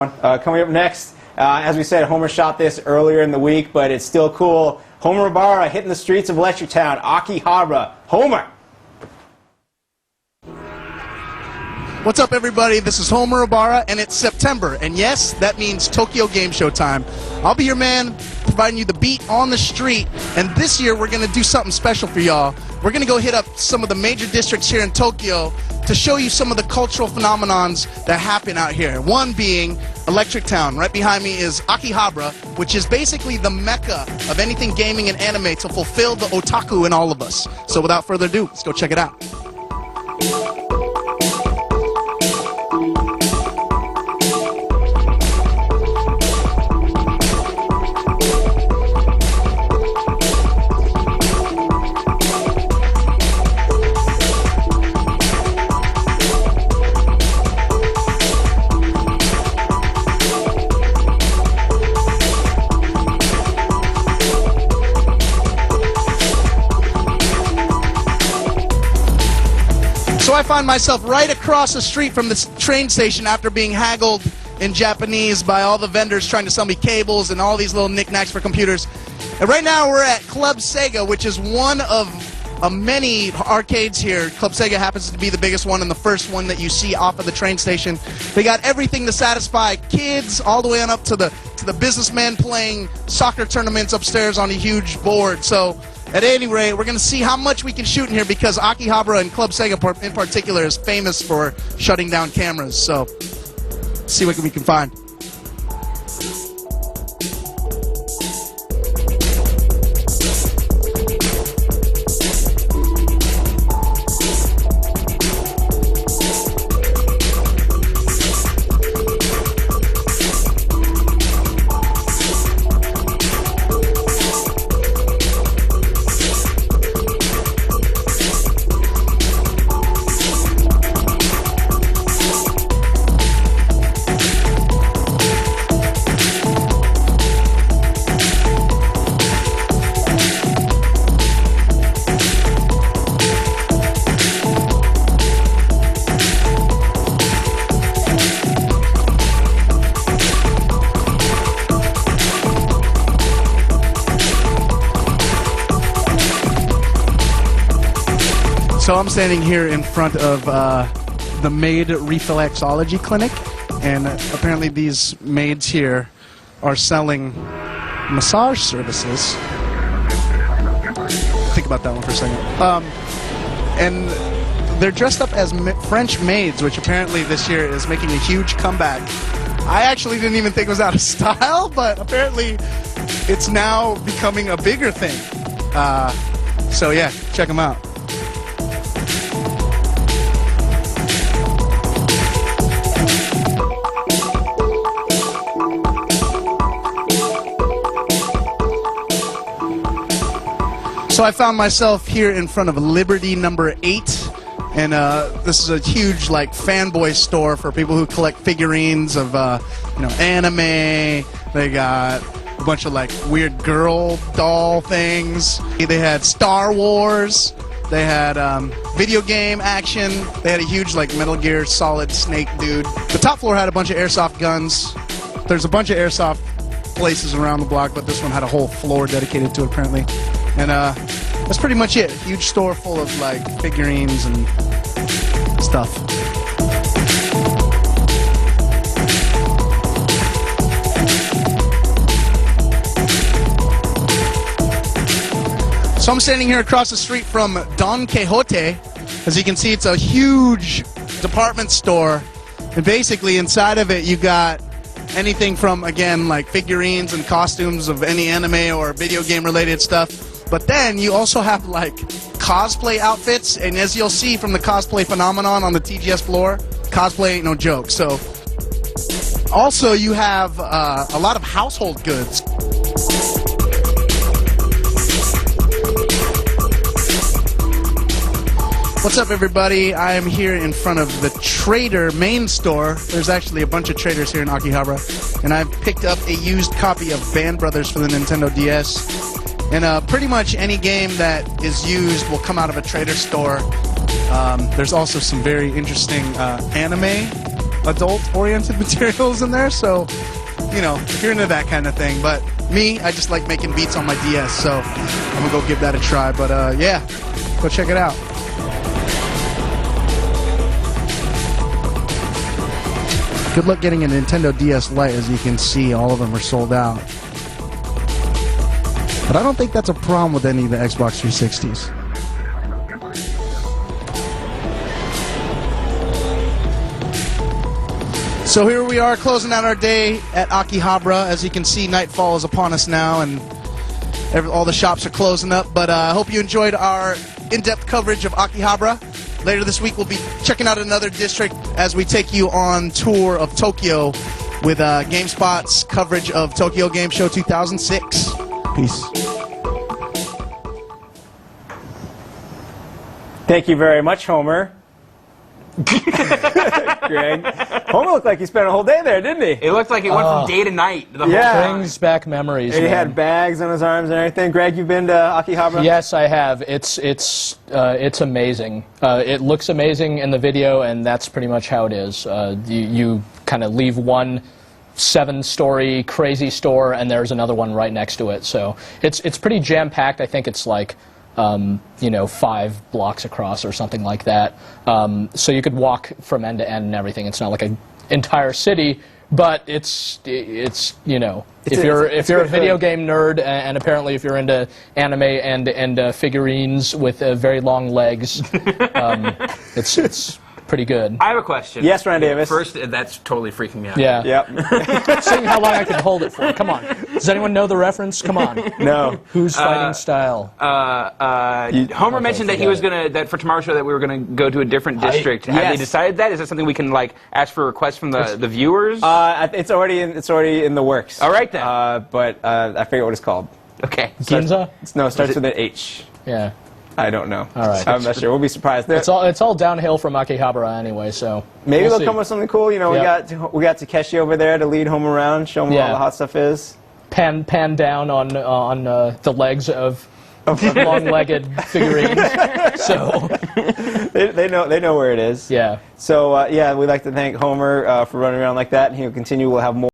Coming up next, as we said, Homer shot this earlier in the week, but it's still cool. Homer Ibarra hitting the streets of Electric-Town. Akihabara. Homer! What's up, everybody? This is Homer Ibarra, and it's September. And yes, that means Tokyo Game Show time. I'll be your man, providing you the beat on the street. And this year, we're going to do something special for y'all. We're going to go hit up some of the major districts here in Tokyo to show you some of the cultural phenomenons that happen out here. One being Electric-Town. Right behind me is Akihabara, which is basically the mecca of anything gaming and anime to fulfill the otaku in all of us. So without further ado, let's go check it out. So I find myself right across the street from this train station after being haggled in Japanese by all the vendors trying to sell me cables and all these little knickknacks for computers. And right now we're at Club Sega, which is one of many arcades here. Club Sega happens to be the biggest one and the first one that you see off of the train station. They got everything to satisfy kids all the way on up to the businessmen playing soccer tournaments upstairs on a huge board. So at any rate, we're going to see how much we can shoot in here because Akihabara and Club Sega in particular is famous for shutting down cameras. So, see what we can find. So I'm standing here in front of the maid reflexology clinic, and apparently these maids here are selling massage services. Think about that one for a second. And they're dressed up as French maids, which apparently this year is making a huge comeback. I actually didn't even think it was out of style, but apparently it's now becoming a bigger thing. So yeah, check them out. So I found myself here in front of Liberty number 8, and this is a huge like fanboy store for people who collect figurines of anime. They got a bunch of like weird girl doll things. They had Star Wars. They had video game action. They had a huge like Metal Gear Solid Snake dude. The top floor had a bunch of airsoft guns. There's a bunch of airsoft places around the block, but this one had a whole floor dedicated to it apparently. And that's pretty much it. Huge store full of like figurines and stuff. So I'm standing here across the street from Don Quixote. As you can see, it's a huge department store. And basically inside of it you got anything from, again, like figurines and costumes of any anime or video game related stuff. But then you also have like cosplay outfits, and as you'll see from the cosplay phenomenon on the TGS floor, cosplay ain't no joke. So also you have a lot of household goods. What's up, everybody? I am here in front of the Trader main store. There's actually a bunch of traders here in Akihabara, and I've picked up a used copy of Band Brothers for the Nintendo DS. And pretty much any game that is used will come out of a Trader store. There's also some very interesting anime adult-oriented materials in there, so, you know, if you're into that kind of thing. But me, I just like making beats on my DS, so I'm gonna go give that a try. But yeah, go check it out. Good luck getting a Nintendo DS Lite. As you can see, all of them are sold out. But I don't think that's a problem with any of the Xbox 360s. So here we are closing out our day at Akihabara. As you can see, nightfall is upon us now, and all the shops are closing up. But I hope you enjoyed our in-depth coverage of Akihabara. Later this week, we'll be checking out another district as we take you on tour of Tokyo with Gamespot's coverage of Tokyo Game Show 2006. Peace. Thank you very much, Homer. Greg. Homer looked like he spent a whole day there, didn't he? It looked like it went from day to night. The whole time. Brings back memories. He had bags on his arms and everything. Greg, you've been to Akihabara? Yes, I have. It's amazing. It looks amazing in the video, and that's pretty much how it is. You kind of leave one 7-story crazy store, and there's another one right next to it. So it's pretty jam-packed. I think it's like 5 blocks across or something like that. So you could walk from end to end and everything. It's not like an entire city, but it's if you're a video game nerd, and apparently if you're into anime and figurines with very long legs, it's pretty good. I have a question. Yes, Ryan Davis. First, that's totally freaking me out. Yeah. Yep. Seeing how long I can hold it for. Come on. Does anyone know the reference? Come on. No. Who's fighting style? Homer mentioned that he was that for tomorrow's show that we were gonna go to a different district. Have they decided that? Is that something we can like ask for requests from the viewers? It's already in the works. All right then. But I forget what it's called. Okay. Ginza? No, it starts with an H. Yeah. I don't know. All right. I'm not sure. We'll be surprised. It's all downhill from Akihabara anyway, so Maybe we'll they'll see. come with something cool. You know, we got Takeshi over there to lead Homer around, show him where all the hot stuff is. Pan down on the legs of long-legged figurines. So they know where it is. yeah. So yeah, we'd like to thank Homer for running around like that, and he'll continue. We'll have more.